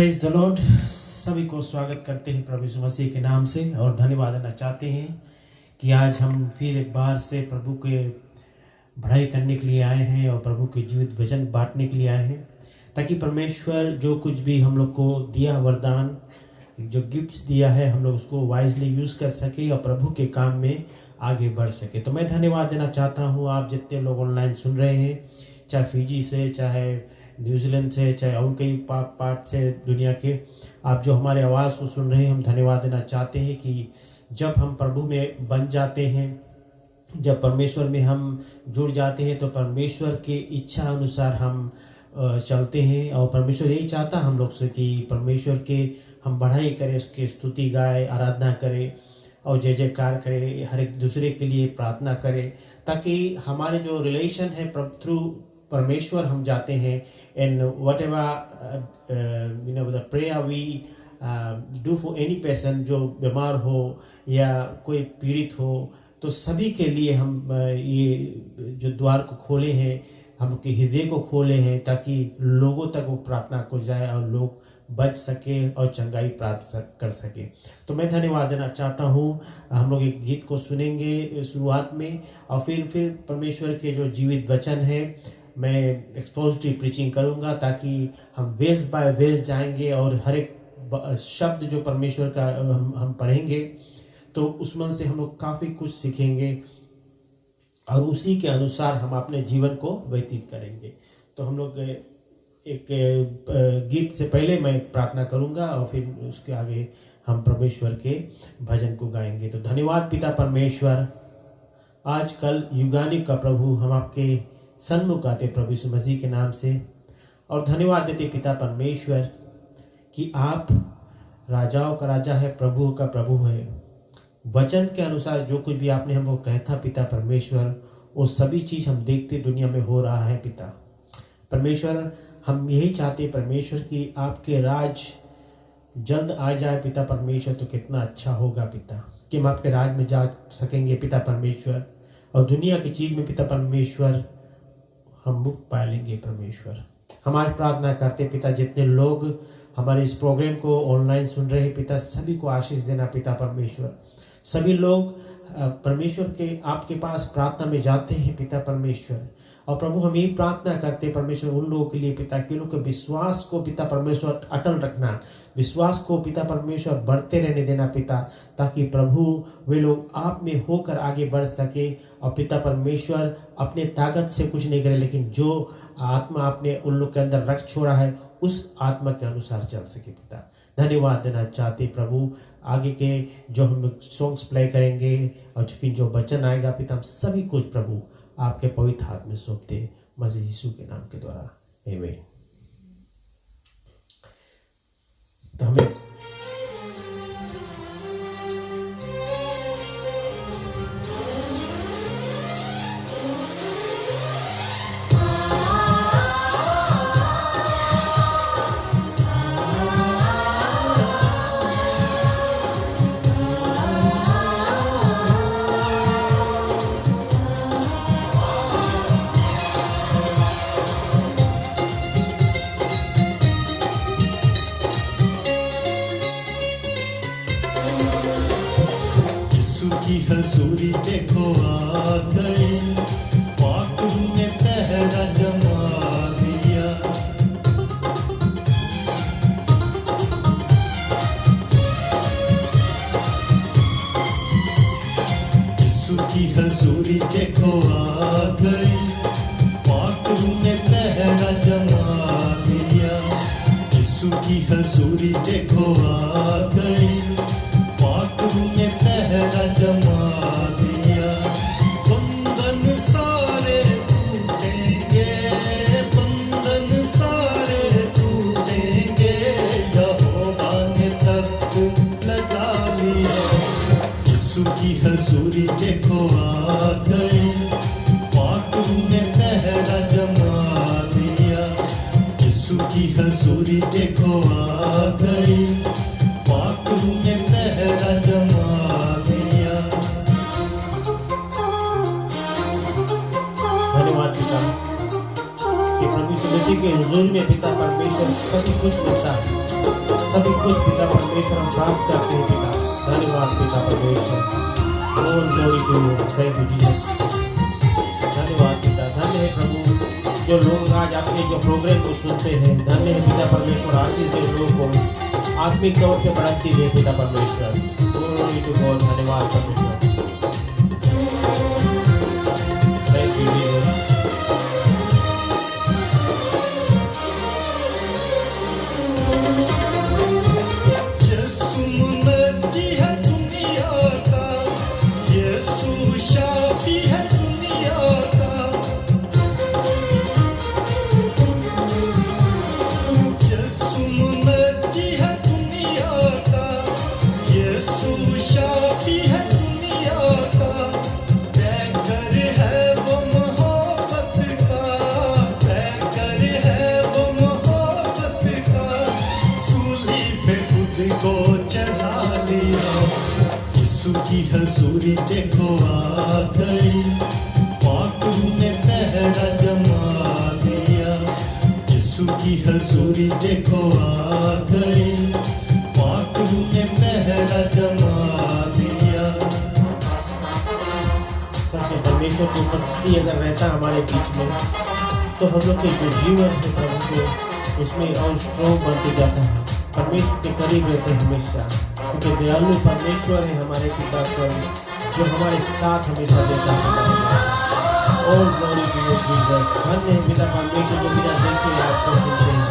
Praise the Lord. सभी को स्वागत करते हैं प्रभु यीशु मसीह के नाम से और धन्यवाद देना चाहते हैं कि आज हम फिर एक बार से प्रभु के बढ़ाई करने के लिए आए हैं और प्रभु के जीवित वचन बांटने के लिए आए हैं, ताकि परमेश्वर जो कुछ भी हम लोग को दिया वरदान, जो गिफ्ट्स दिया है, हम लोग उसको वाइजली यूज़ कर सके और प्रभु के काम में आगे बढ़ सके। तो मैं धन्यवाद देना चाहता हूँ आप जितने लोग ऑनलाइन सुन रहे हैं, चाहे फिजी से, चाहे न्यूजीलैंड से, चाहे और कई पार्ट से दुनिया के, आप जो हमारे आवाज़ को सुन रहे हैं, हम धन्यवाद देना चाहते हैं कि जब हम प्रभु में बन जाते हैं, जब परमेश्वर में हम जुड़ जाते हैं, तो परमेश्वर के इच्छा अनुसार हम चलते हैं। और परमेश्वर यही चाहता हम लोग से कि परमेश्वर के हम बढ़ाई करें, उसकी स्तुति गाए, आराधना करें और जय जयकार करें, हर एक दूसरे के लिए प्रार्थना करें, ताकि हमारे जो रिलेशन है थ्रू परमेश्वर हम जाते हैं। And whatever the prayer we do for any person, जो बीमार हो या कोई पीड़ित हो, तो सभी के लिए हम ये जो द्वार को खोले हैं, हम के हृदय को खोले हैं, ताकि लोगों तक वो प्रार्थना को जाए और लोग बच सके और चंगाई प्राप्त कर सके। तो मैं धन्यवाद देना चाहता हूँ। हम लोग एक गीत को सुनेंगे शुरुआत में और फिर परमेश्वर के जो जीवित वचन है, मैं एक्सपोजिटिव प्रीचिंग करूँगा, ताकि हम वेस बाय वेस जाएंगे और हर एक शब्द जो परमेश्वर का हम पढ़ेंगे, तो उसमें से हम लोग काफ़ी कुछ सीखेंगे और उसी के अनुसार हम अपने जीवन को व्यतीत करेंगे। तो हम लोग एक गीत से पहले मैं प्रार्थना करूंगा और फिर उसके आगे हम परमेश्वर के भजन को गाएंगे। तो धन्यवाद पिता परमेश्वर, आज कल युगानिक का प्रभु, हम आपके सन्मुख आते प्रभु यीशु मसीह के नाम से और धन्यवाद देते पिता परमेश्वर कि आप राजाओं का राजा है, प्रभु का प्रभु है। वचन के अनुसार जो कुछ भी आपने हमको कहा था पिता परमेश्वर, वो सभी चीज़ हम देखते दुनिया में हो रहा है पिता परमेश्वर। हम यही चाहते परमेश्वर कि आपके राज जल्द आ जाए पिता परमेश्वर, तो कितना अच्छा होगा पिता, कि हम आपके राज में जा सकेंगे पिता परमेश्वर, और दुनिया की चीज़ में पिता परमेश्वर हम मुक्त पा लेंगे परमेश्वर। हम आज प्रार्थना करते पिता, जितने लोग हमारे इस प्रोग्राम को ऑनलाइन सुन रहे हैं पिता, सभी को आशीष देना पिता परमेश्वर। सभी लोग परमेश्वर के आपके पास प्रार्थना में जाते हैं पिता परमेश्वर, और प्रभु हम यही प्रार्थना करते हैं परमेश्वर उन लोगों के लिए पिता, कि लोग के विश्वास को पिता परमेश्वर अटल रखना, विश्वास को पिता परमेश्वर बढ़ते रहने देना पिता, ताकि प्रभु वे लोग आप में होकर आगे बढ़ सके और पिता परमेश्वर अपने ताकत से कुछ नहीं करे, लेकिन जो आत्मा आपने उन लोग के अंदर रख छोड़ा है उस आत्मा के अनुसार चल सके पिता। धन्यवाद देना चाहते प्रभु। आगे के जो हम सॉन्ग्स प्ले करेंगे और फिर जो वचन आएगा पिता, हम सभी कुछ प्रभु आपके पवित्र हाथ में सौंपते मसीह यीशु के नाम के द्वारा, आमीन। तो हमें हसूरी देखो आ गई, पाक ने पहरा जमा दिया। यीशु की हसूरी देखो आ गई, पाक ने पहरा जमा दिया। यीशु की हसूरी देखो आ गई, पाक ने पहरा जमा दिया। बंधन सारे टूटेंगे, बंधन सारे टूटेंगे, यहोवा ने तख्त लगा लिया। यीशु की हसूरी देखो आ गई, पाक ने पहरा जमा दिया। यीशु की हसूरी देखो आ गई, पाक ने पहरा जमा दिया। धन्यवाद पिता कि प्रभु यीशु मसीह के हुजूर में पिता परमेश्वर सभी कुछ मिलता है। सभी कुछ पिता परमेश्वर हम प्राप्त करते हैं पिता। धन्यवाद पिता परमेश्वर। All glory to you. Thank you Jesus. धन्यवाद पिता। धन्य है प्रभु जो लोग आज आपके जो प्रोग्राम को सुनते हैं। धन्य है पिता परमेश्वर, आशीष दे लोगों को आत्मिक तौर पे बढ़ाती है पिता परमेश्वर। Glory to God. धन्यवाद परमेश्वर। Thank you Jesus. यीशु मुनज्जी है दुनिया का, यीशु शाफी है दुनिया का, यीशु मुनज्जी है दुनिया का, यीशु शाफी है दुनिया का। बैकर है वो मोहब्बत का, बैकर है वो मोहब्बत का, सूली पे खुद को चढ़ा लिया। यीशु की हजूरी देखो आ गई, पाक ने पहरा जमा लिया। यीशु की हजूरी देखो आ गई, पाक ने पहरा जमा लिया। सच्चे परमेश्वर की उपस्थिति अगर रहता हमारे बीच में तो हम लोग के जो जीवन है प्रभु के उसमें और स्ट्रॉन्ग बनते जाता है। परमेश्वर के करीब रहते हैं हमेशा, क्योंकि दयालु परमेश्वर है हमारे पिता स्वर्ग जो हमारे साथ हमेशा देता है। और ग्लोरी टू यू जीसस। धन्य है पिता परमेश्वर जो बिना देखे आपको सुनते हैं।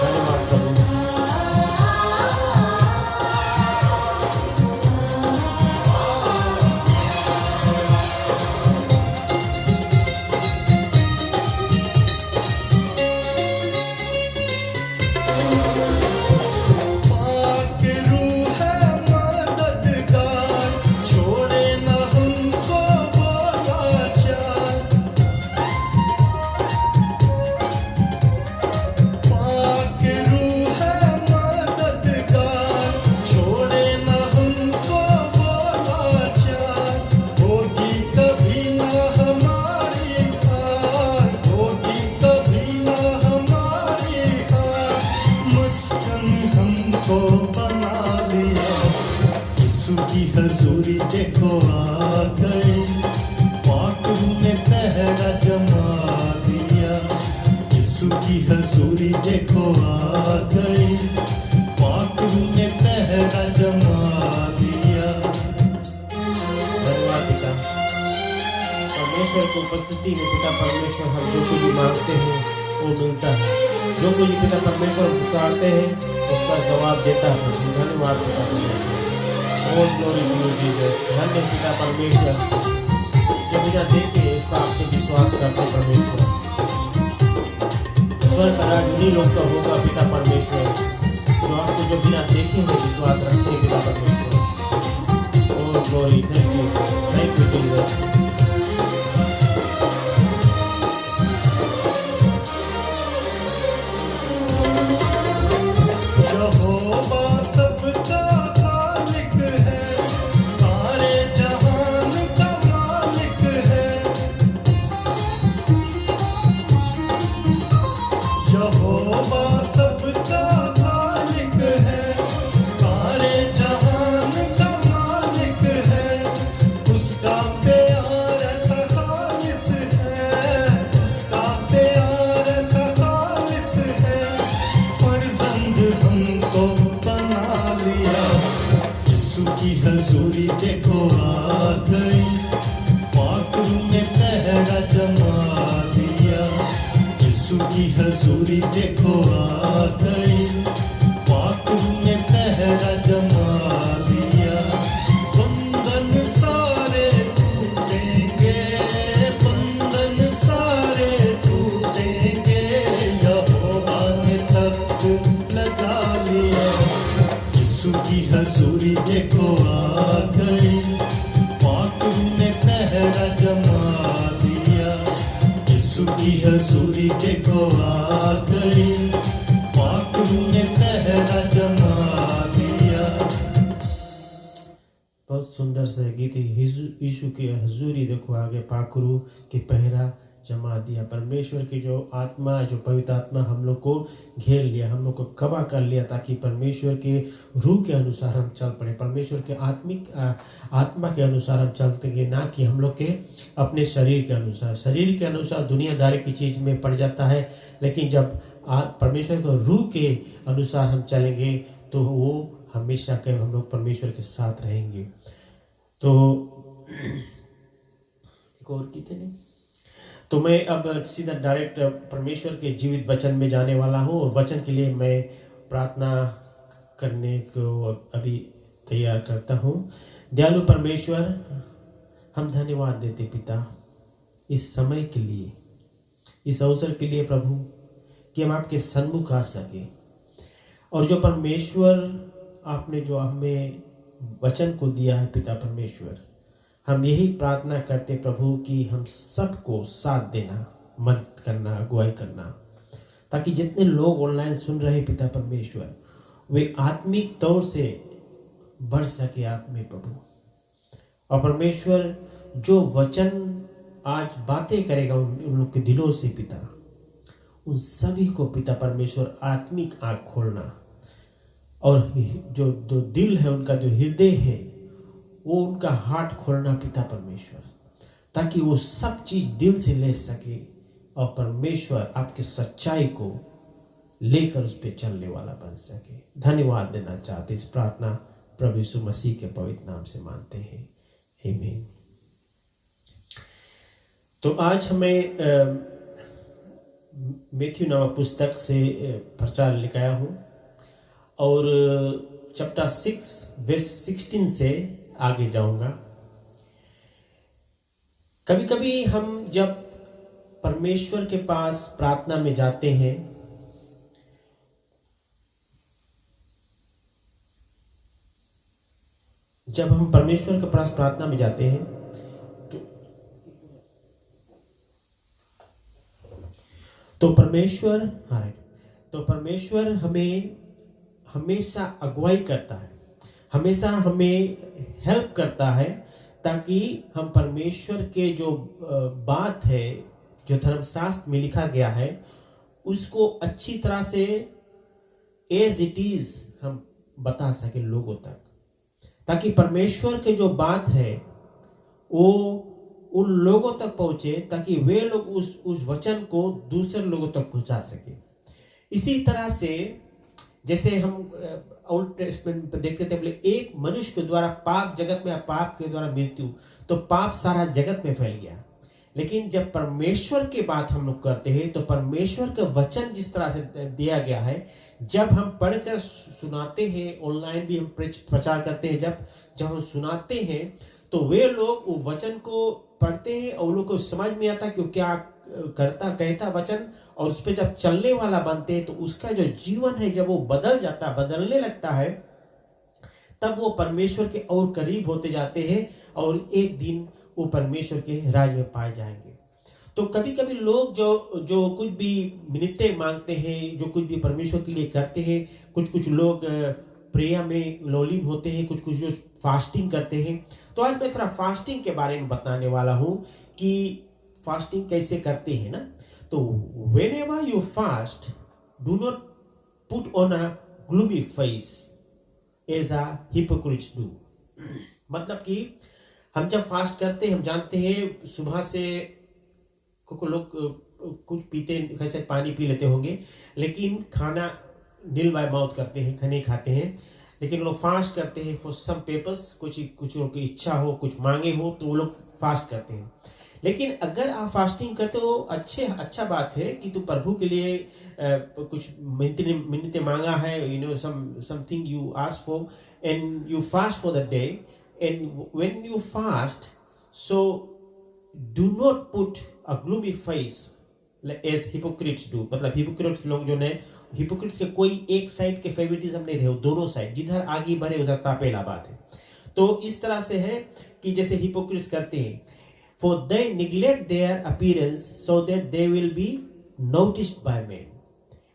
धन्यवाद प्रभु। पाक रूह है मददगार, छोड़े न हमको वो लाचार। पाक रूह है मददगार, छोड़े न हमको वो लाचार। होगी कभी न हमारी हार, होगी कभी न हमारी हार, मस्कन हमको बना लिया। यीशु की हजूरी देखो आ गई, पाक ने पहरा जमा लिया। यीशु की हजूरी देखो आ गई, पाक ने पहरा जमा लिया। धन्यवाद पिता परमेश्वर की उपस्थिति में पिता परमेश्वर हम जो कुछ भी मांगते हैं वो मिलता है। जो कुछ भी पिता परमेश्वर पुकारते हैं उसका जवाब देता है। धन्यवाद पिता परमेश्वर। All glory to you Jesus। धन्य पिता परमेश्वर जो बिना देखे इस पर आपके विश्वास करते परमेश्वर। स्वर्ग का राज उन्हीं लोग का होगा पिता परमेश्वर जो आपको जो बिना देखे हुए विश्वास रखते हैं पिता परमेश्वर। All glory। Thank you Jesus। यहोवा सबका खालिक है, सारे जहान का मालिक है। यहोवा सबका खालिक है, सारे जहान का मालिक है। उसका प्यार ऐसा खालिस है, उसका प्यार ऐसा खालिस है, फर्जंद हमको बना लिया। यीशु की हजूरी देखो आ गई, पाक ने पहरा जमा लिया। यीशु की हजूरी देखो आ गई, पाक ने पहरा जमा लिया। बंधन सारे टूटेंगे, बंधन सारे टूटेंगे, यहोवा ने तख्त लगा लिया। यीशु की हजूरी देखो आ गई, पाक ने पहरा जमा लिया। यीशु की हजूरी देखो आ गई, पाक ने पहरा जमा लिया। बहुत सुंदर से गीत है। यीशु की हजूरी देखो आगे पाकरू के पहरा जमा दिया। परमेश्वर की जो आत्मा, जो पवित्र आत्मा हम लोग को घेर लिया, हम लोग को कबा कर लिया, ताकि परमेश्वर के रूह के अनुसार हम चल पड़े, परमेश्वर के आत्मा के अनुसार हम चलते, ना कि हम लोग के अपने शरीर के अनुसार। शरीर के अनुसार दुनियादारी की चीज में पड़ जाता है, लेकिन जब परमेश्वर के रूह के अनुसार हम चलेंगे तो वो हमेशा के हम लोग परमेश्वर के साथ रहेंगे। तो एक और कितने नहीं, तो मैं अब सीधा डायरेक्ट परमेश्वर के जीवित वचन में जाने वाला हूँ, और वचन के लिए मैं प्रार्थना करने को अभी तैयार करता हूँ। दयालु परमेश्वर, हम धन्यवाद देते पिता इस समय के लिए, इस अवसर के लिए प्रभु, कि हम आपके सन्मुख आ सके, और जो परमेश्वर आपने जो हमें वचन को दिया है पिता परमेश्वर, हम यही प्रार्थना करते प्रभु कि हम सबको साथ देना, मदद करना, अगुवाई करना, ताकि जितने लोग ऑनलाइन सुन रहे पिता परमेश्वर, वे आत्मिक तौर से बढ़ सके आप में प्रभु। और परमेश्वर जो वचन आज बातें करेगा उन लोग के दिलों से पिता, उन सभी को पिता परमेश्वर आत्मिक आंख खोलना, और जो दिल है उनका, जो हृदय है, वो उनका हार्ट खोलना पिता परमेश्वर, ताकि वो सब चीज दिल से ले सके, और परमेश्वर आपके सच्चाई को लेकर उस पर चलने वाला बन सके। धन्यवाद देना चाहते, इस प्रार्थना प्रभु यीशु मसीह के पवित्र नाम से मानते हैं, आमीन। तो आज हमें मैथ्यू नामक पुस्तक से प्रचार लिखाया हूँ, और चैप्टर 6 वर्स 16 से आगे जाऊंगा। कभी कभी हम जब परमेश्वर के पास प्रार्थना में जाते हैं, जब हम परमेश्वर के पास प्रार्थना में जाते हैं तो परमेश्वर हमें हमेशा अगुवाई करता है, हमेशा हमें हेल्प करता है, ताकि हम परमेश्वर के जो बात है, जो धर्मशास्त्र में लिखा गया है, उसको अच्छी तरह से एज इट इज हम बता सके लोगों तक, ताकि परमेश्वर के जो बात है वो उन लोगों तक पहुंचे, ताकि वे लोग उस वचन को दूसरे लोगों तक पहुंचा सके। इसी तरह से जैसे हम ओल्ड टेस्टमेंट में देखते थे, बोले एक मनुष्य के द्वारा पाप जगत में, पाप के द्वारा मृत्यु, तो पाप सारा जगत में फैल गया। लेकिन जब परमेश्वर की बात हम लोग करते हैं, तो परमेश्वर का वचन जिस तरह से दिया गया है, जब हम पढ़कर सुनाते हैं, ऑनलाइन भी हम प्रचार करते हैं, जब हम सुनाते हैं, तो वे लोग वो वचन को पढ़ते हैं और लोग को समझ में आता कि क्या कहता वचन, और उस पर जब चलने वाला बनते हैं, तो उसका जो जीवन है जब वो बदलने लगता है, तब वो परमेश्वर के और करीब होते जाते हैं, और एक दिन वो परमेश्वर के राज में पाए जाएंगे। तो कभी कभी लोग जो कुछ भी मिन्नतें मांगते हैं, जो कुछ भी परमेश्वर के लिए करते हैं, कुछ लोग प्रेयर में लोलीन होते हैं, कुछ लोग फास्टिंग करते हैं। तो आज मैं थोड़ा फास्टिंग के बारे में बताने वाला हूं कि फास्टिंग कैसे करते हैं ना। तो whenever you fast, do not put on a gloomy face as a hypocrites do। मतलब कि हम जब फास्ट करते हैं, हम जानते हैं सुबह से कुछ लोग कुछ पीते, कैसे पानी पी लेते होंगे, लेकिन खाना नील बाय माउथ करते हैं, खाने खाते हैं। लेकिन लोग फास्ट करते हैं फॉर सम पर्पस, कुछ लोग की इच्छा हो, कुछ मांगे हो, तो वो लोग फास्ट करते हैं। लेकिन अगर आप फास्टिंग करते हो, अच्छा बात है कि तू प्रभु के लिए कुछ मिन्नतें मांगा है, you know something you ask for, and you fast for the day, and when you fast, so do not put a gloomy face as hypocrites do. मतलब हिपोक्रिट्स लोग जो है, हिपोक्रिट्स के कोई एक साइड के फेवरेटिज्म नहीं रहे, दोनों साइड, जिधर आगे बढ़े उधर तापेला बात है। तो इस तरह से है कि जैसे हिपोक्रिट्स करते हैं, for they neglect their appearance so that they will be noticed by men,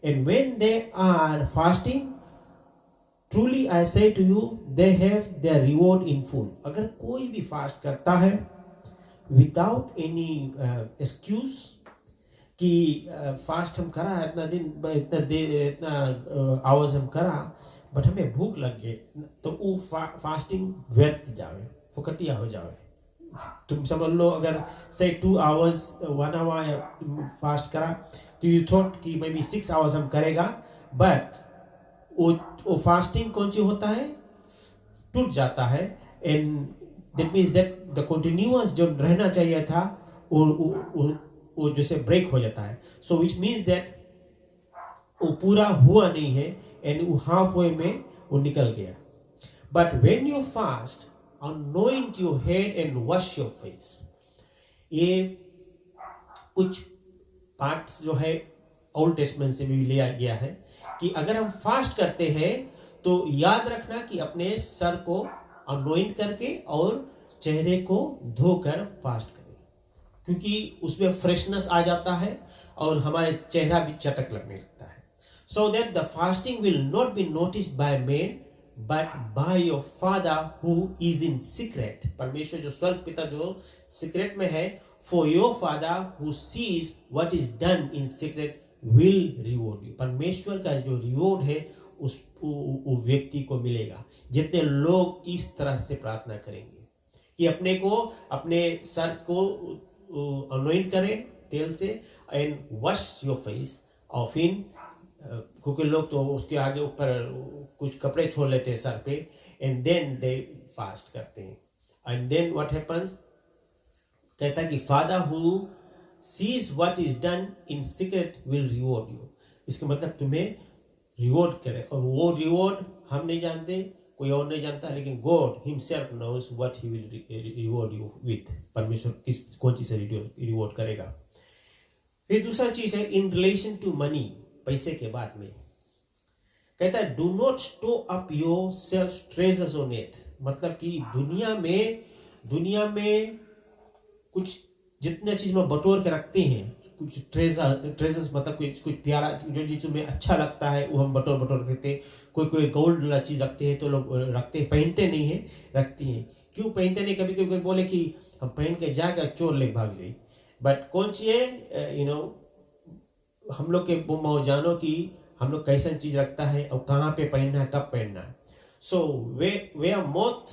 and when they are fasting, truly I say to you, they have their reward in full। अगर कोई भी फास्ट करता है without any excuse, कि fast हम करा इतना दिन, इतना आवर्स हम करा, बट हमें भूख लग गई, तो वो फास्टिंग व्यर्थ जावे, फुकटिया हो जावे। तुम समझ लो, अगर से 2 आवर्स 1 आवर फास्ट करा, तो यू थॉट कि मे बी 6 आवर्स हम करेगा, बट वो फास्टिंग कौन सी होता है, टूट जाता है। And that means that the continuous जो रहना चाहिए था वो जैसे ब्रेक हो जाता है। सो विच मीन्स दैट वो पूरा हुआ नहीं है, एंड वो हाफ वे में वो निकल गया। But when you fast, anoint your head and wash your face, ये कुछ पार्ट्स जो है ओल्ड टेस्टमेंट से भी लिया गया है कि अगर हम फास्ट करते हैं तो याद रखना कि अपने सर को अनोइंट करके और चेहरे को धोकर फास्ट करें, क्योंकि उसमें फ्रेशनेस आ जाता है और हमारे चेहरा भी चटक लगने लगता है। So that the fasting will not be noticed bye main but by your father who is in secret, परमेश्वर जो स्वर्ग पिता जो सीक्रेट में है, for your father who sees what is done in secret will reward you, परमेश्वर का जो रिवॉर्ड है उस व्यक्ति को मिलेगा। जितने लोग इस तरह से प्रार्थना करेंगे कि अपने को, अपने सर को अनोइंट करें तेल से, एंड वॉश योर फेस, और फिर क्योंकि लोग तो उसके आगे ऊपर कुछ कपड़े छोड़ लेते हैं सर पे, एंड देन दे फास्ट करते हैं। एंड देन व्हाट हैपेंस, कहता है कि father who seize what is done in secret will reward you. इसका मतलब तुम्हें रिवॉर्ड करे, और वो रिवॉर्ड हम नहीं जानते, कोई और नहीं जानता, लेकिन God himself knows what he will reward you with. परमेश्वर किस कौन चीज से रिवॉर्ड करेगा। फिर दूसरा चीज है इन रिलेशन टू मनी, पैसे के बाद में कहता है do not store up yourself treasures on earth, मतलब कि दुनिया में कुछ जितने चीज में बटोर के रखते हैं, कुछ ट्रेजर्स मतलब कुछ प्यारा जो चीज में अच्छा लगता है वो हम बटोर करते हैं। कोई गोल्ड वाला चीज रखते हैं तो लोग रखते हैं, पहनते नहीं है, रखते हैं। क्यों पहनते नहीं? कभी कभी बोले कि हम पहन के जाकर चोर ले भाग जाए, बट कौन सी है हम लोग के बुम्मा जानो कि हम लोग कैसा चीज रखता है और कहाँ पे पहनना है, कब पहनना है। So where moth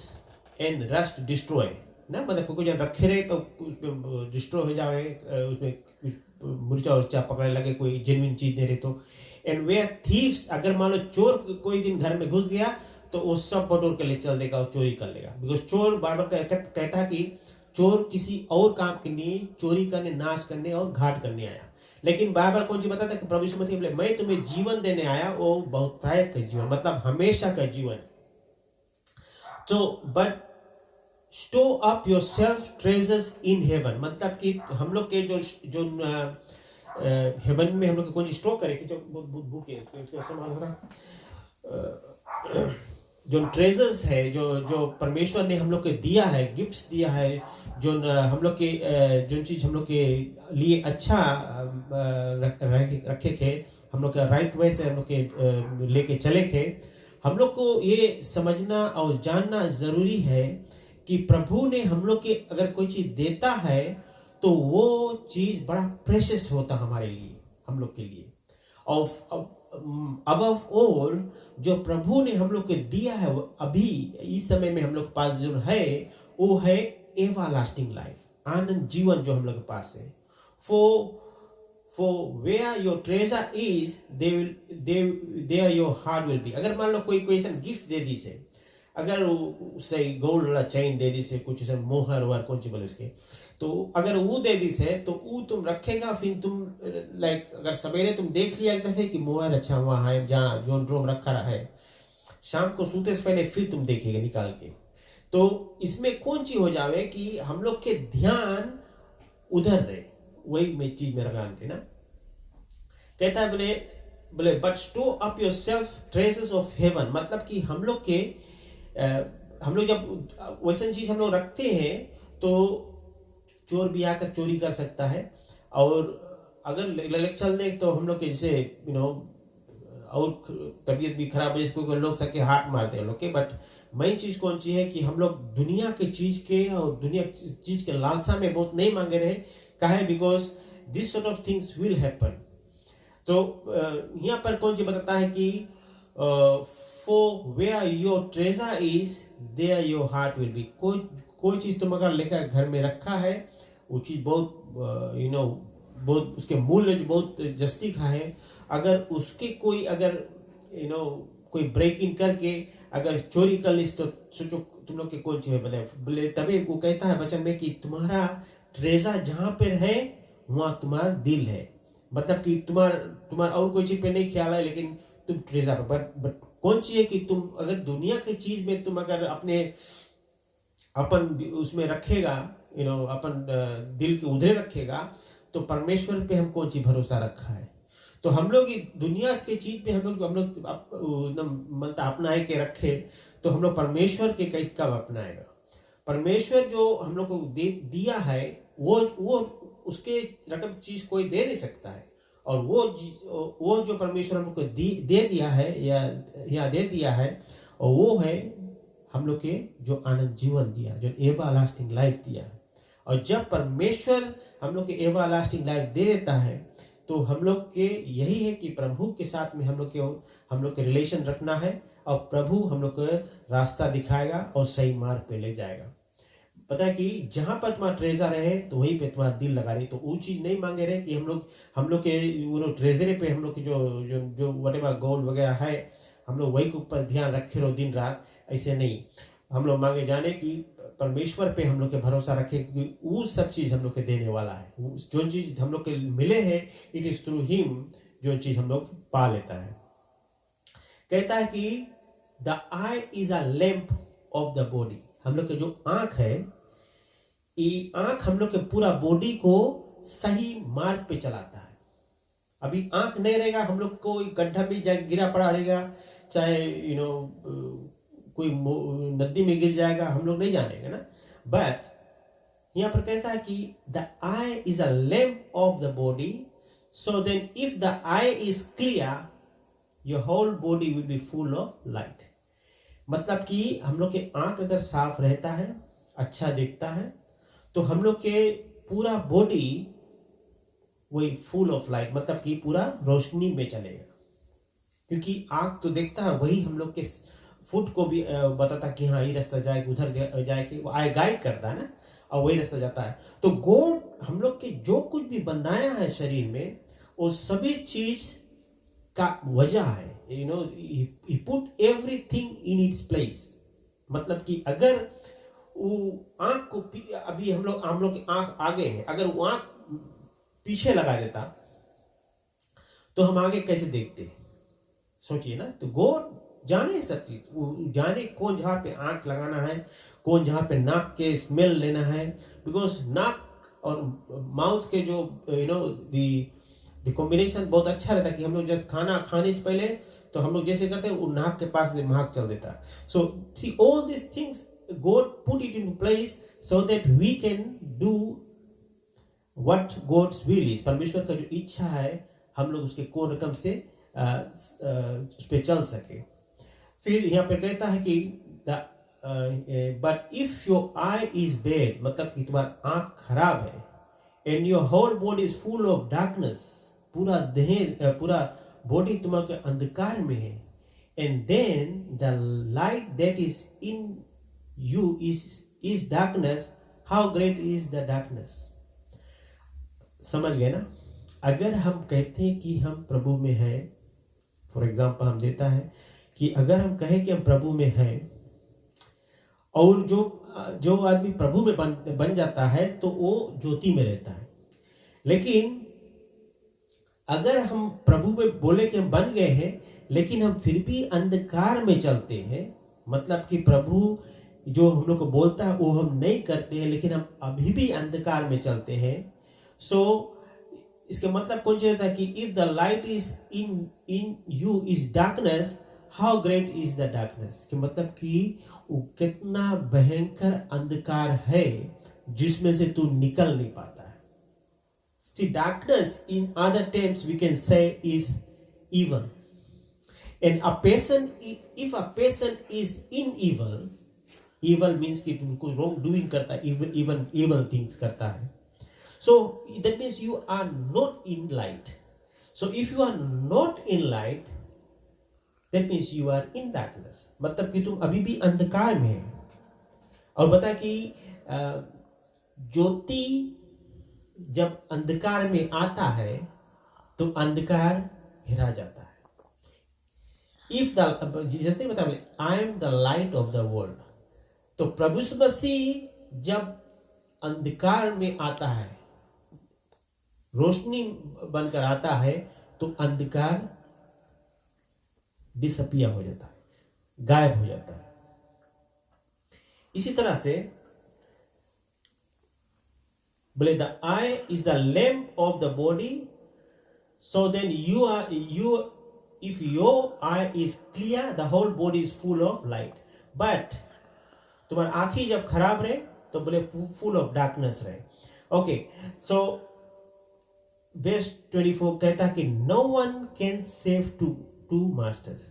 and rust destroy ना, मतलब कोई जब रखे रहे तो उसमें डिस्ट्रॉय हो जाए, उसमें मुर्चा उर्चा पकड़ने लगे, कोई जेन्युइन चीज दे रहे तो। एंड वे आर थीव्स, अगर मान लो चोर कोई दिन घर में घुस गया तो वो सब बटोर के ले चल देगा और चोरी कर लेगा। बिकॉज चोर बाइबल कहता है कि चोर किसी और काम के लिए चोरी करने, नाश करने और घाट करने आया। लेकिन बाइबल कौन सी बताता है कि प्रभु यीशु मसीह बोले मैं तुम्हें जीवन देने आया, वो बहुतायत का जीवन, मतलब हमेशा का जीवन। तो but store up yourself treasures in heaven, मतलब कि हम लोग के जो हेवन में हम लोग कौन सी स्टो करें, जो बुक है जो ट्रेजर्स है, जो परमेश्वर ने हम लोग के दिया है, गिफ्ट्स दिया है, जो हम लोग के जो चीज हम लोग के लिए अच्छा रखे थे, हम लोग का राइट वे से हम लोग के लेके चले थे। हम लोग को ये समझना और जानना जरूरी है कि प्रभु ने हम लोग के अगर कोई चीज देता है तो वो चीज बड़ा प्रेशियस होता हमारे लिए, हम लोग के लिए। और above all जो प्रभु ने हम लोग को दिया है अभी इस समय में हम लोग के पास जो है वो है एवरलास्टिंग लाइफ, आनंद जीवन जो हम लोग के पास है। For where your treasure is, there your heart will be। अगर मान लो कोई ऐसा गिफ्ट दे दी से, अगर उसे गोल्ड वाला चेन दे दी से, कुछ ऐसा मोहर वहर कौन सी बोले इसके, तो अगर वो दे दी से तो वो तुम रखेगा, फिर तुम लाइक अगर सवेरे तुम देख लिया एक दफे कि मोहर अच्छा हुआ है जहाँ जो ड्रोम रखा रहा है, शाम को सोते से पहले फिर तुम देखेगा निकाल के। तो इसमें कौन चीज हो जावे कि हम लोग के ध्यान उधर रहे, वही में चीज में लगान रहे ना। कहता है बोले but store up yourself treasures of heaven, मतलब कि हम लोग जब वैसा चीज हम लोग रखते हैं तो चोर भी आकर चोरी कर सकता है, और अगर चल दे तो हम लोग के जैसे और तबीयत भी खराब है, जिसको लोग सबके हाथ मारते हैं लोग के। बट मेन चीज कौन सी है कि हम लोग दुनिया के चीज के और दुनिया चीज के लालसा में बहुत नहीं मांगे रहे। काहे? Because this sort of things will happen. तो यहाँ पर कौन सी बताता है कि for where your treasure is there your heart will be. कोई चीज तुम अगर लेकर घर में रखा है, वो चीज बहुत बहुत उसके मूल्य जो बहुत जस्ती का है, अगर उसके कोई अगर कोई ब्रेक इन करके अगर चोरी कर लिस, तो सोचो तुम लोग के कौन चीज बोले। तभी वो कहता है वचन में कि तुम्हारा ट्रेजर जहां पर है वहां तुम्हारा दिल है। मतलब कि तुम्हारा और कोई चीज पे नहीं ख्याल है, लेकिन तुम ट्रेजर बट कौन चीज है कि तुम अगर दुनिया की चीज में तुम अगर अपन उसमें रखेगा, अपन दिल के उधरे रखेगा, तो परमेश्वर पे हम कौन सी भरोसा रखा है। तो हम लोग दुनिया के चीज पे हम लोग मनता अपनाए के रखे, तो हम लोग परमेश्वर के कैसे कब अपनाएगा। परमेश्वर जो हम लोग को दिया है वो उसके रकम चीज कोई दे नहीं सकता है। और वो जो परमेश्वर हम लोग को दे दिया है या दे दिया है, और वो है हम लोग के जो आनंद जीवन दिया, जो एवरलास्टिंग लाइफ दिया है। और जब परमेश्वर हम लोग के एवरलास्टिंग लाइफ दे देता है, तो हम लोग के यही है कि प्रभु के साथ में हम लोग के रिलेशन रखना है, और प्रभु हम लोग को रास्ता दिखाएगा और सही मार्ग पे ले जाएगा। पता है कि जहां पर तुम्हारा ट्रेजर है तो वहीं पे तुम्हारा दिल लगा रहे। तो वो चीज नहीं मांगे रहे कि हम लोग के ट्रेजरे पे हम लोग के जो व्हाटएवर गोल्ड वगैरह है, हम लोग वही के ऊपर ध्यान रखे रहो दिन रात। ऐसे नहीं, हम लोग मांगे जाने की परमेश्वर पे हम लोग के भरोसा रखे, क्योंकि वो सब चीज हम लोग के देने वाला है। जो चीज हम लोग के मिले हैं, इट इज थ्रू हिम, जो चीज हम लोग पा लेता है। कहता है कि the eye is a lamp of the body. हम लोग के जो आंख है, ये आंख हम लोग के पूरा बॉडी को सही मार्ग पे चलाता है। अभी आंख नहीं रहेगा, हम लोग को गड्ढा में गिरा पड़ा रहेगा, चाहे कोई नदी में गिर जाएगा, हम लोग नहीं जानेंगे ना। बट यहां पर कहता है कि the eye is a lamp of the body, so then if the eye is clear your whole body will be full of light. मतलब कि हम लोग के आंख अगर साफ रहता है, अच्छा दिखता है, तो हम लोग के पूरा बॉडी वही फुल ऑफ लाइट, मतलब कि पूरा रोशनी में चलेगा। क्योंकि आंख तो देखता है, वही हम लोग के फुट को भी बताता कि हाँ ये रास्ता जाए, उधर जाए, वो आई गाइड करता है ना, और वही रास्ता जाता है। तो गॉड हम लोग के जो कुछ भी बनाया है शरीर में, वो सभी चीज का वजह है। he put everything in its place। मतलब कि अगर वो आंख को अभी हम लोग की आंख आगे है, अगर वो आंख पीछे लगा देता तो हम आगे कैसे देखते, सोचिए ना। तो गॉड जाने सब चीज, वो जाने कौन जहां पे आंख लगाना है, कौन जहां पे नाक के स्मेल लेना है। बिकॉज नाक और माउथ के जो द कॉम्बिनेशन बहुत अच्छा रहता है कि हम लोग जब खाना खाने से पहले तो हम लोग जैसे करते हैं, वो नाक के पास महक चल देता है। So see all this things God put it into place so that we can do what God's will is। परमेश्वर का जो इच्छा है, हम लोग उसके कोन रकम से उस पे चल सके। फिर यहाँ पे कहता है कि but if your eye is bad, मतलब कि तुम्हारा आंख खराब है, and your whole body is full of darkness, पूरा देह पूरा बॉडी तुम्हारे अंधकार में है, and then the light that is in you is darkness, how great is the darkness। समझ गए ना। अगर हम कहते हैं कि हम प्रभु में हैं, फॉर एग्जाम्पल हम देता है कि अगर हम कहें कि हम प्रभु में हैं, और जो आदमी प्रभु में बन जाता है तो वो ज्योति में रहता है। लेकिन अगर हम प्रभु में बोले कि हम बन गए हैं, लेकिन हम फिर भी अंधकार में चलते हैं, मतलब कि प्रभु जो हम लोग को बोलता है वो हम नहीं करते हैं, लेकिन हम अभी भी अंधकार में चलते हैं। सो इसका मतलब कौन सा होता है कि if the light is in you is darkness, how great is the darkness. कि मतलब कि वो कितना भयंकर अंधकार है जिसमें से तू निकल नहीं पाता है। सी darkness in other terms we can say is evil, and a person, if a person is in evil means कि तुमको wrong doing करता है, even evil things करता है। So that means you are not in light. So if you are not in light, that means you are in darkness. मतलब कि तुम अभी भी अंधकार में है. और बता कि ज्योति जब अंधकार में आता है तो अंधकार हिरा जाता है. If the जीसस ने बताया I am the light of the world. तो प्रभु यीशु मसीह जब अंधकार में आता है, रोशनी बनकर आता है, तो अंधकार डिसअपियर हो जाता है, गायब हो जाता है. इसी तरह से बोले the eye is the lamp of the body. So then you if your eye is clear, the whole body is full of light. But तुम्हारी आंखें जब खराब रहे तो बोले full of darkness रहे. Okay, so verse 24 कहता है कि no one can save two masters.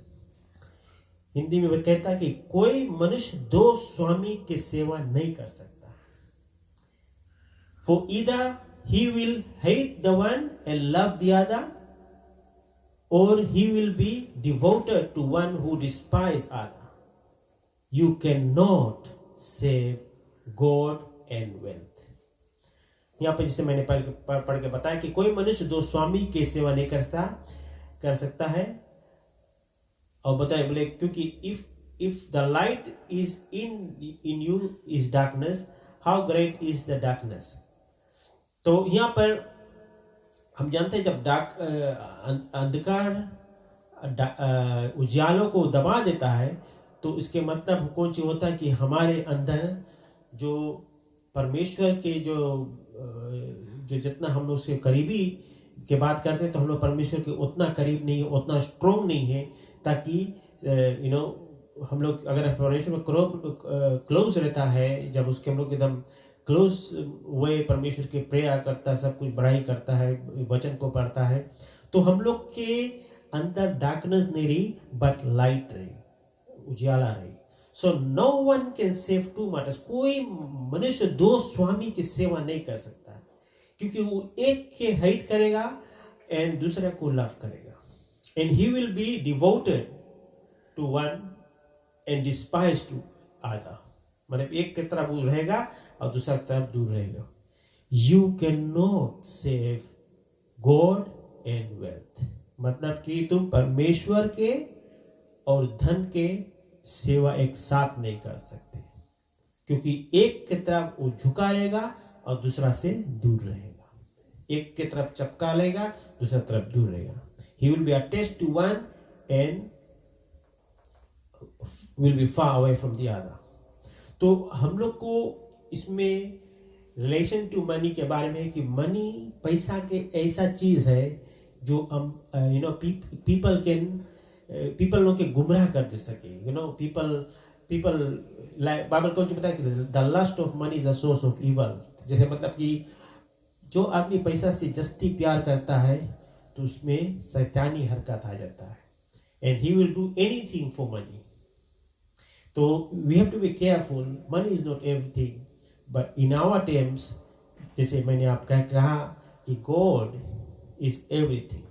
Hindi में कहता है कि कोई मनुष्य दो स्वामी की सेवा नहीं कर सकता. For either he will hate the one and love the other, or he will be devoted to one who despises other. You cannot save God and wealth. यहाँ पे जिसे मैंने पढ़ के बताया कि कोई मनुष्य दो स्वामी की सेवा नहीं कर सकता है. और बताए बोले क्योंकि if the light is in you is darkness, how great is the darkness. तो यहाँ पर हम जानते हैं जब अंधकार उजालों को दबा देता है तो इसके मतलब कौन सी होता है कि हमारे अंदर जो परमेश्वर के जो जितना हम लोग उसके करीबी के बात करते हैं तो हम लोग परमेश्वर के उतना करीब नहीं है, उतना स्ट्रोंग नहीं है, ताकि हम लोग अगर परमेश्वर में क्लोज रहता है, जब उसके हम लोग एकदम क्लोज वे परमेश्वर के प्रेयर करता है, सब कुछ बढ़ाई करता है, वचन को पढ़ता है, तो हम लोग के अंदर डार्कनेस नहीं रही बट लाइट रही, उजाला रही. So no one can serve two masters. कोई मनुष्य दो स्वामी की सेवा नहीं कर सकता, क्योंकि वो एक के हेट करेगा एंड दूसरे को लव करेगा. And he will be devoted to one and despise to other. मतलब एक की तरफ वो रहेगा और दूसरा की तरफ दूर रहेगा. You can not save God and wealth. मतलब कि तुम परमेश्वर के और धन के सेवा एक साथ नहीं कर सकते, क्योंकि एक की तरफ वो झुका रहेगा और दूसरा से दूर रहेगा. एक की तरफ चपका लेगा, दूसरा तरफ दूर रहेगा. He will be attached to one and will be far away from the other. तो हम लोग को इसमें रिलेशन टू मनी के बारे में कि मनी पैसा के ऐसा चीज है जो हम पीपल लोग के गुमराह कर दे सके. पीपल बाइबल कौन सी बताया कि the lust of money is a source of evil. जैसे मतलब कि जो आदमी पैसा से जस्ती प्यार करता है तो उसमें शैतानी हरकत आ जाता है, and he will do anything for money. तो we have to be careful. Money is not everything, but in our terms, जैसे मैंने आपका कहा कि God is everything.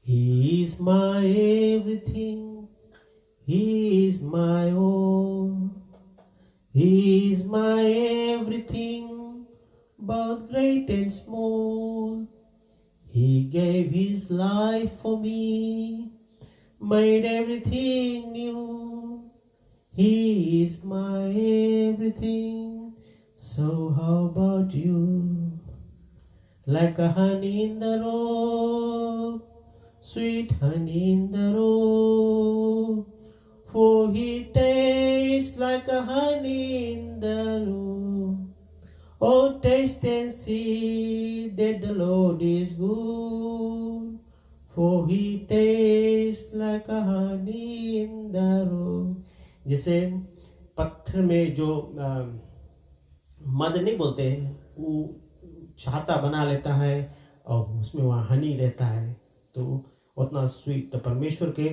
He is my everything. He is my all. He is my everything, both great and small. He gave his life for me, made everything new. He is my everything. So how about you? Like a honey in the rock, sweet honey in the rock, for he tastes like a honey in the rock. Oh, taste and see that the Lord is good, for he tastes like a honey in the rock. जैसे पत्थर में जो मद नहीं बोलते हैं, वो छाता बना लेता है और उसमें वहाँ हनी रहता है, तो उतना स्वीट. तो परमेश्वर के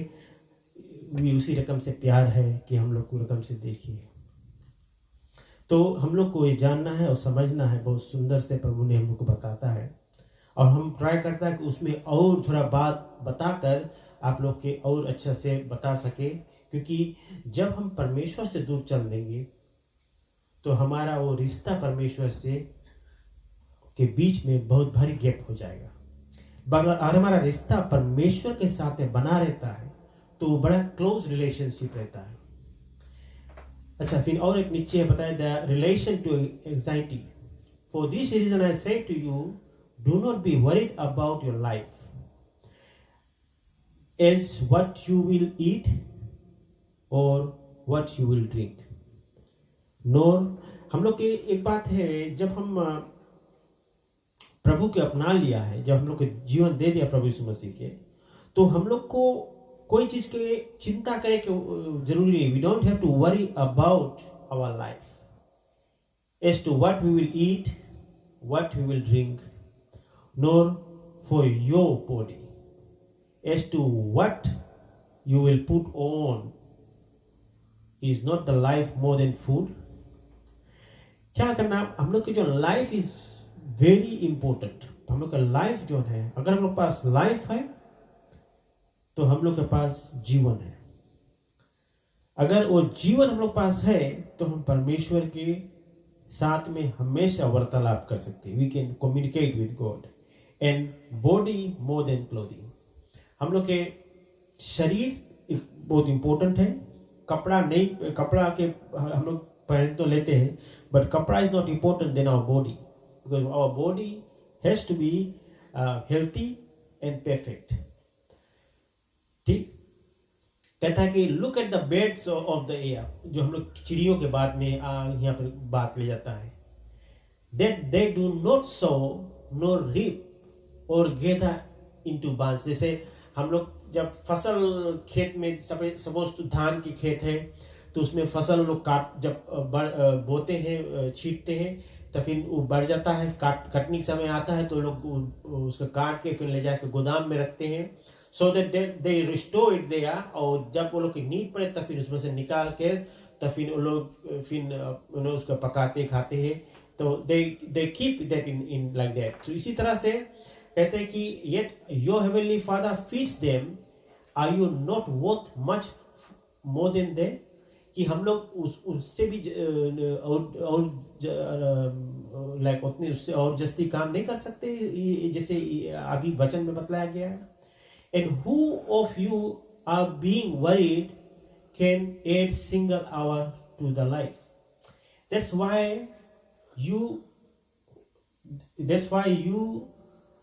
भी उसी रकम से प्यार है कि हम लोग को रकम से देखिए. तो हम लोग को ये जानना है और समझना है, बहुत सुंदर से प्रभु ने हम लोग को बताता है और हम ट्राई करता है कि उसमें और थोड़ा बात बताकर आप लोग के और अच्छा से बता सके, क्योंकि जब हम परमेश्वर से दूर चल देंगे तो हमारा वो रिश्ता परमेश्वर से के बीच में बहुत भारी गैप हो जाएगा। और हमारा रिश्ता परमेश्वर के साथ में बना रहता है तो वो बड़ा क्लोज रिलेशनशिप रहता है। अच्छा, फिर और एक नीचे है बताया the relation to anxiety. For this reason I say to you, do not be worried about your life as what you will eat और what you will drink. Nor, हम लोग के एक बात है, जब हम प्रभु के अपना लिया है, जब हम लोग को जीवन दे दिया प्रभु यीशु मसीह के, तो हम लोग को कोई चीज के चिंता करे कि जरूरी नहीं। We don't have to worry about our life as to what we will eat, what we will drink, nor for your body as to what you will put on. Is not the life more than food. क्या करना, हम लोग की जो life is very important. हम लोग का life जो है, अगर हम लोग पास लाइफ है तो हम लोग के पास जीवन है। अगर वो जीवन हम लोग पास है तो हम परमेश्वर के साथ में हमेशा वार्तालाप कर सकते हैं। We can communicate with God. And body more than clothing. हम लोग के शरीर बहुत इंपॉर्टेंट है। कपड़ा नहीं, कपड़ा के हम लोग पहन तो लेते हैं, बट कपड़ा is not important than our body, because our body has to be healthy and perfect. ठीक, कहता है कि look at the birds of the air, जो हम लोग चिड़ियों के बाद में यहाँ पर बात ले जाता है, that they do not sow nor reap और गेदर इनटू बांस। जैसे हम लोग जब फसल खेत में, सपोज तो धान की खेत है तो उसमें फसल लोग जब बोते हैं, छींटते हैं, तो फिर वो बढ़ जाता है, कटने का समय आता है तो लोग उसको काट के फिर ले जाकर गोदाम में रखते हैं, so that they restore it there. और जब वो लोग की नीड पड़े तो फिर उसमें से निकाल कर तो फिर वो लोग फिर उसको पकाते खाते हैं। तो they keep that in like that. तो इसी तरह से कहते हैं कि yet your heavenly father feeds them, are you not worth much more than they. कि हम लोग उससे भी और लाइक उतने उससे और जस्ती काम नहीं कर सकते, जैसे अभी वचन में बतलाया गया है। And who of you are being worried can add single hour to the life. That's why you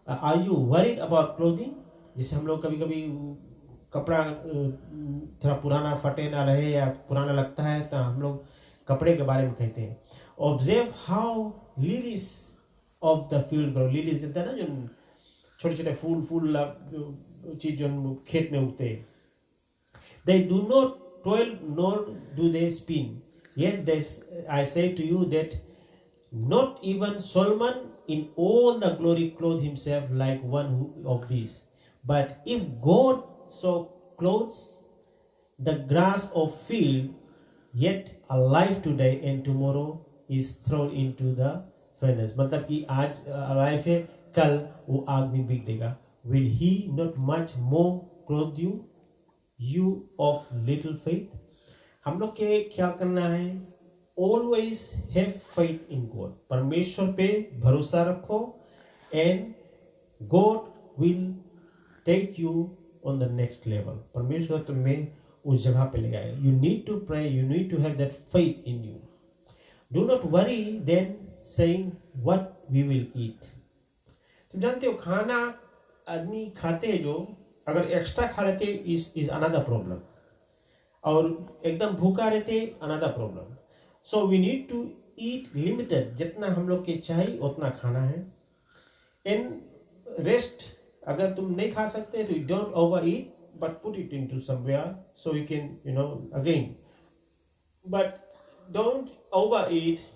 are you worried about clothing. जैसे हम लोग कभी कभी कपड़ा थोड़ा पुराना फटे ना रहे या पुराना लगता है तो हम लोग कपड़े के बारे में कहते हैं। Observe how lilies of the field grow. Lilies होता है ना, जो छोटे छोटे फूल चीज जो खेत में उगते हैं। They do not toil nor do they spin, yet they I say to you that not even Solomon in all the glory clothed himself like one of these. But if God so clothes the grass of field, yet alive today and tomorrow is thrown into the furnace. मतलब कि आज alive है, कल वो आग में बिक देगा। Will he not much more clothe you, you of little faith? हम लोग के क्या करना है, always have faith in God. परमेश्वर पे भरोसा रखो and God will take you on the next level. परमेश्वर तुम्हें उस जगह पे ले आए। You need to pray, you need to have that faith in you. Do not worry then saying what we will eat. तुम जानते हो खाना आदमी खाते हैं, जो अगर एक्स्ट्रा खा लेते is another problem, और एकदम भूखा रहते another problem. So we need to eat limited. जितना हम लोग के चाहिए उतना खाना है। And rest, अगर तुम नहीं खा सकते तो don't overeat, but put it into somewhere so you can again, but don't overeat.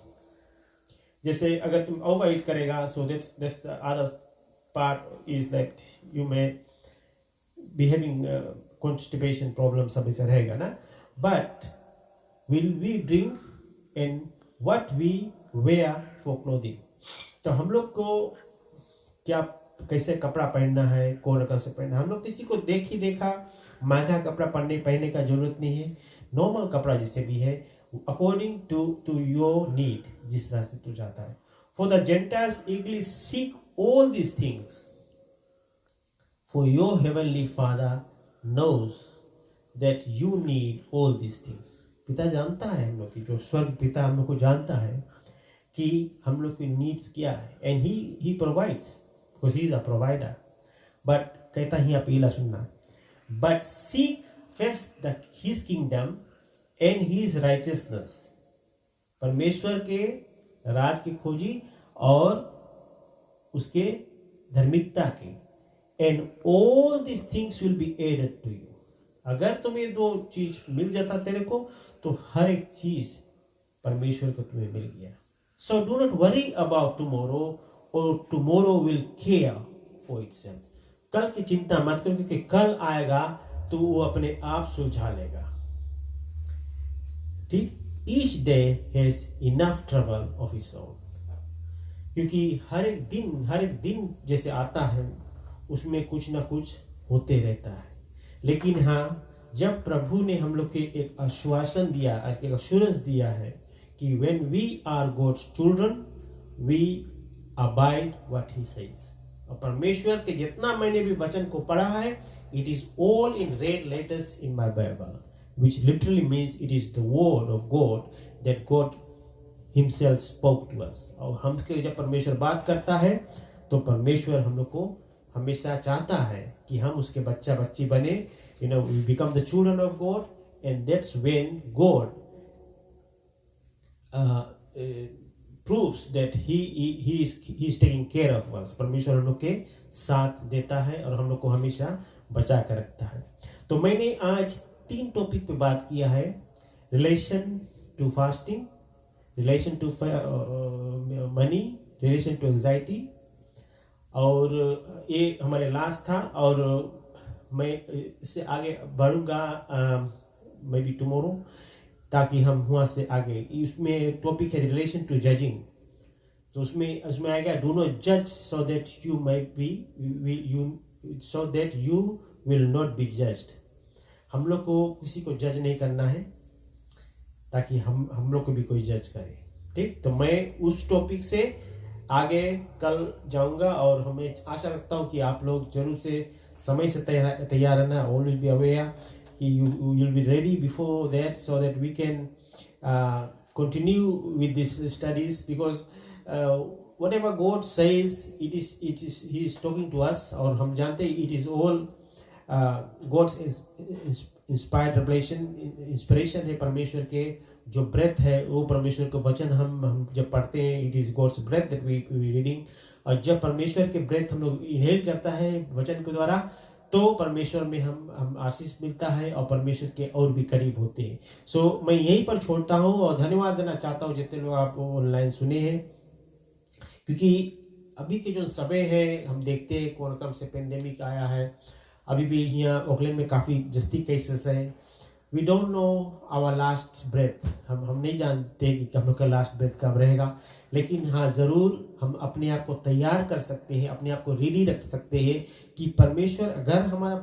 जैसे अगर तुम overeat करेगा, so that's the other part is that you may be having constipation problem, सब ऐसा रहेगा ना। But will we drink and what we wear for clothing. तो हम लोग को क्या कैसे कपड़ा पहनना है, कौन रकम से पहनना है, हम लोग किसी को देखा महंगा कपड़ा पहनने का जरूरत नहीं है. नॉर्मल कपड़ा जिससे भी है अकॉर्डिंग टू योर नीड, जिस तरह से तू चाहता है. For the Gentiles eagerly seek all these things, for your heavenly Father knows that you need all these things. पिता जानता है हम लोग की, जो स्वर्ग पिता हम लोग को जानता है कि हम लोग की नीड्स क्या है, and he provides because he is a provider. But कहता ही आप इला सुनना, but seek first his kingdom and his righteousness. परमेश्वर के राज की खोजी और उसके धार्मिकता के, and all this things will be added to you. अगर तुम्हें दो चीज मिल जाता तेरे को, तो हर एक चीज परमेश्वर को तुम्हें मिल गया. So do not worry about tomorrow, और tomorrow will care for itself. कल की चिंता मत करो, क्योंकि कल आएगा तो वो अपने आप सुलझा लेगा. ठीक, each day has enough trouble of its own. क्योंकि हर एक दिन जैसे आता है उसमें कुछ ना कुछ होते रहता है. लेकिन हाँ, जब प्रभु ने हम लोग के एक आश्वासन दिया, एक अश्योरेंस दिया है कि when we are God's children we abide what he says. और परमेश्वर के जितना मैंने भी वचन को पढ़ा है, it is all in red letters in my Bible, which literally means it is the word of God that God himself spoke to us. और हमके जब परमेश्वर बात करता है तो परमेश्वर हम लोग को हमेशा चाहता है कि हम उसके बच्चा बच्ची बने. We become the children of God, and that's when God proves that he is taking care of us. परमेश्वर हम लोग के साथ देता है और हम लोग को हमेशा बचा कर रखता है. तो मैंने आज 3 टॉपिक पे बात किया है. Relation to fasting, relation to money, relation to anxiety, और ये हमारे लास्ट था. और मैं इससे आगे बढ़ूंगा मे बी टुमारो, ताकि हम वहाँ से आगे. उसमें टॉपिक है रिलेशन टू जजिंग. तो उसमें आएगा डू नॉट जज so that you will not be judged. हम लोग को किसी को जज नहीं करना है ताकि हम लोग को भी कोई जज करे. ठीक, तो मैं उस टॉपिक से आगे कल जाऊंगा, और हमें आशा रखता हूँ कि आप लोग जरूर से समय से तैयार रहना. ऑलवेज बी अवेयर कि you will be ready before that, so that we can continue with this studies. Because whatever God says, it is he is talking to us. और हम जानते हैं it is all God's inspired revelation, inspiration है परमेश्वर के. जो breath है वो परमेश्वर के वचन हम जब पढ़ते हैं, it is God's breath that we reading. और जब परमेश्वर के ब्रेथ हम लोग इनहेल करता है वचन के द्वारा, तो परमेश्वर में हम आशीष मिलता है और परमेश्वर के और भी करीब होते हैं. सो मैं यहीं पर छोड़ता हूँ और धन्यवाद देना चाहता हूँ जितने लोग आप ऑनलाइन सुने हैं. क्योंकि अभी के जो समय है हम देखते हैं कौन कम से पेंडेमिक आया है. अभी भी यहाँ ऑकलैंड में काफ़ी जस्ती केसेस है. We don't know our last breath. हम नहीं जानते कि हम लोग का लास्ट ब्रेथ कब रहेगा. लेकिन हाँ, ज़रूर हम अपने आप को तैयार कर सकते हैं, अपने आप को रेडी रख सकते हैं कि परमेश्वर अगर हमारा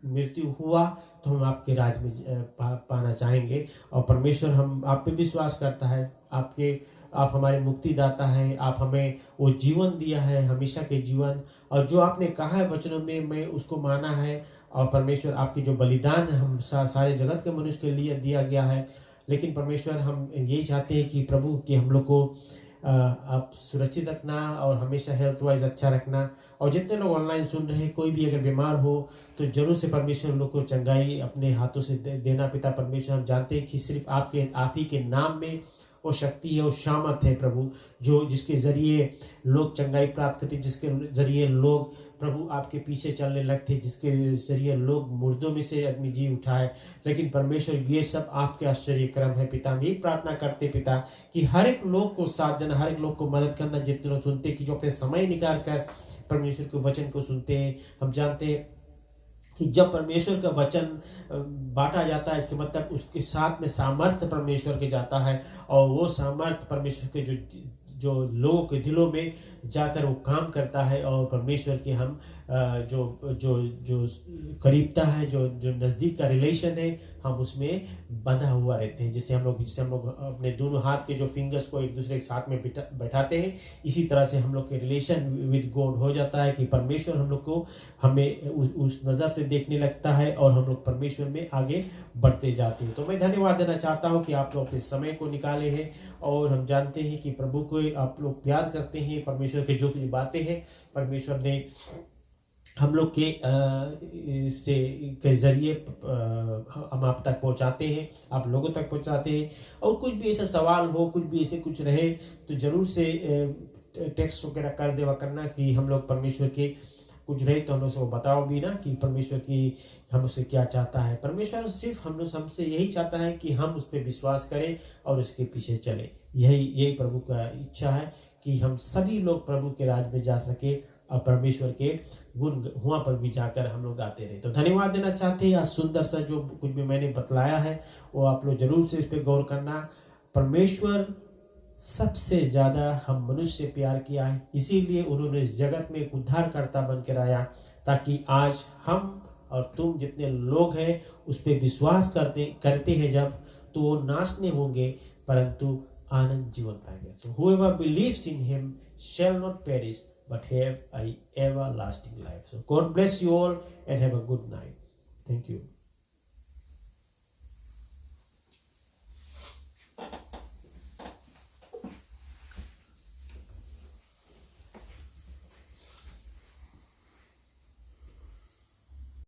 मृत्यु हुआ तो हम आपके राज में पाना चाहेंगे. और परमेश्वर हम आप पे विश्वास करता है, आप हमारे मुक्तिदाता है, आप हमें वो जीवन दिया है, हमेशा के जीवन. और जो आपने कहा है वचनों में, मैं उसको माना है. और परमेश्वर आपकी जो बलिदान हम सारे जगत के मनुष्य के लिए दिया गया है. लेकिन परमेश्वर हम यही चाहते हैं कि प्रभु कि हम लोग को आप सुरक्षित रखना और हमेशा हेल्थ वाइज अच्छा रखना. और जितने लोग ऑनलाइन सुन रहे हैं, कोई भी अगर बीमार हो तो जरूर से परमेश्वर लोग को चंगाई अपने हाथों से देना. पिता परमेश्वर, हम जानते हैं कि सिर्फ आप ही के नाम में वो शक्ति है, वो शामत है प्रभु, जिसके जरिए लोग चंगाई प्राप्त करते, जिसके जरिए लोग प्रभु आपके पीछे चलने लगते, जिसके जरिए लोग मुर्दों में से आदमी जी उठाए. लेकिन परमेश्वर, ये सब आपके आश्चर्य क्रम है पिता. हम यही प्रार्थना करते पिता कि हर एक लोग को साथ देना, हर एक लोग को मदद करना, जितने लोग सुनते कि जो अपने समय निकाल कर परमेश्वर के वचन को सुनते हैं. हम जानते हैं कि जब परमेश्वर का वचन बांटा जाता है, इसके मतलब उसके साथ में सामर्थ्य परमेश्वर के जाता है, और वो सामर्थ्य परमेश्वर के जो लोगों के दिलों में जाकर वो काम करता है, और परमेश्वर के हम जो जो जो करीबता है, जो जो नज़दीक का रिलेशन है, हम उसमें बंधा हुआ रहते हैं। जैसे हम लोग अपने दोनों हाथ के जो फिंगर्स को एक दूसरे के साथ में बैठाते हैं, इसी तरह से हम लोग के रिलेशन विद गॉड हो जाता है कि परमेश्वर हम लोग को हमें उस नज़र से देखने लगता है, और हम लोग परमेश्वर में आगे बढ़ते जाते हैं। तो मैं धन्यवाद देना चाहता हूँ कि आप लोग अपने समय को निकाले हैं, और हम जानते हैं कि प्रभु को आप लोग प्यार करते हैं। परमेश्वर के जो कुछ बातें हैं परमेश्वर ने हम लोग के जरिए हम आप तक पहुंचाते हैं, आप लोगों तक पहुंचाते हैं। और कुछ भी ऐसा सवाल हो, कुछ भी ऐसे कुछ रहे, तो ज़रूर से टेक्स्ट वगैरह कर देवा करना कि हम लोग परमेश्वर के कुछ रहे तो हम लोग को बताओ भी ना कि परमेश्वर की हम उससे क्या चाहता है। परमेश्वर सिर्फ हमसे यही चाहता है कि हम उस पर विश्वास करें और उसके पीछे चलें। यही प्रभु का इच्छा है कि हम सभी लोग प्रभु के राज में जा सके, और परमेश्वर के गुण वहाँ पर भी जाकर हम लोग गाते रहे। तो धन्यवाद देना चाहते हैं। आज सुंदर सा जो कुछ भी मैंने बतलाया है वो आप लोग जरूर से इस पर गौर करना। परमेश्वर सबसे ज़्यादा हम मनुष्य से प्यार किया है, इसीलिए उन्होंने इस जगत में एक उद्धारकर्ता बनकर आया, ताकि आज हम और तुम जितने लोग हैं उस पर विश्वास करते हैं जब, तो वो नाश नहीं होंगे परंतु आनंद जीवन पाएंगे। So whoever believes in him shall not perish but have an everlasting life. So God bless you all and have a good night. Thank you.